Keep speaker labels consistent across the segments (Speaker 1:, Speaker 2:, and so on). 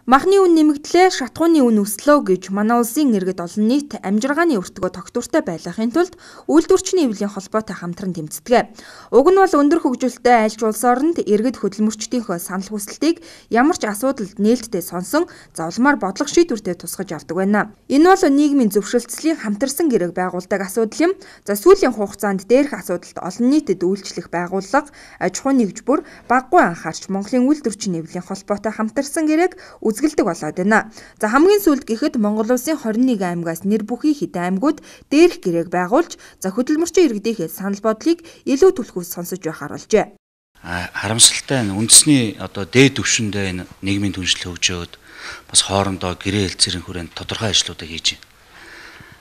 Speaker 1: Махны үн нэмэгдлээ, шатхууны үн өслөө гэж манай улсын иргэд олон нийт амжиргааны өртгөө тогтвортой байлгахын тулд үйлдвэрчний эвлийн холбоотой хамтран тэмцдэг. Уг нь бол өндөр хөгжилтэй айлч улс оронд иргэд хөдөлмөрчдийнхөө санал хүсэлтийг ямар ч асуудалд нээлттэй сонсон зовлмаар бодлого шийдвэртэй тусгаж авдаг байна. Энэ бол нийгмийн зөвшөлтслийн хамтарсан гэрэг байгуулдаг асуудал юм. За сүүлийн хугацаанд дээрх асуудалд олон нийтэд үйлчлэх байгууллага, аж ахуй нэгж бүр баггүй анхаарч Монголын үйлдвэрчний эвлийн холбоотой хамтарсан гэрэг үзгэлдэг болоод байна. За хамгийн сүүлд гэхэд Монгол улсын 21 аймгаас нэр бүхий хэдэн аймагуд дээрх гэрээг байгуулж, за хөдөлмөрчин иргэдийнхээ санал бодлыг илүү түлхүүс сонсож байхаар болжээ.
Speaker 2: Харамсалтай нь үндэсний дээд түвшиндээ нийгмийн түншлэл хөгжөөд бас хоорондоо гэрээ хэлцээрийн хүрээнд тодорхой ажлуудыг хийж байна.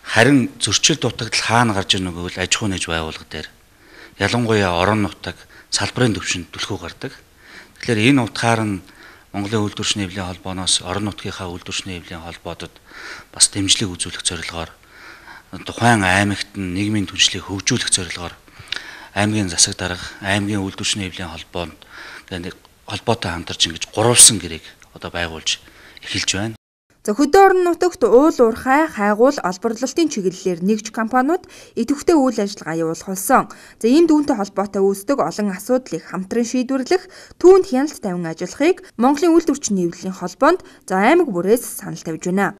Speaker 2: Харин зөрчил дутагдал хаана гарч ирнэ гэвэл аж ахуй нэгж байгууллага дээр ялангуяа орон нутаг салбарын түвшинд түлхүү гардаг. Тэгэхээр энэ утгаар нь Монголын үйлдвэрчний эвлийн холбооноос орон нутгийнхаа үйлдвэрчний эвлийн холбоодод бас дэмжлэг үзүүлэх зорилгоор тухайн аймагт нь нийгмийн түншлэлийг хөгжүүлэх зорилгоор аймгийн засаг дарга, аймгийн үйлдвэрчний эвлийн холбоонд холбоотой хамтарч ингэж гурвалсан гэрээг байгуулж эхэлж байна.
Speaker 1: За хөдөө орон нутагт уул уурхай, хайгуул, олборлолтын чиглэлээр нэгж компаниуд идэвхтэй үйл ажиллагаа явуулах болсон. За ийм дүүнтэй холбоотой үүсдэг олон асуудлыг хамтран шийдвэрлэх, түүнд хяналт тавин ажиллахыг Монголын үйлдвэрчний эвлийн холбоонд аймаг бүрээс санал тавьж байна.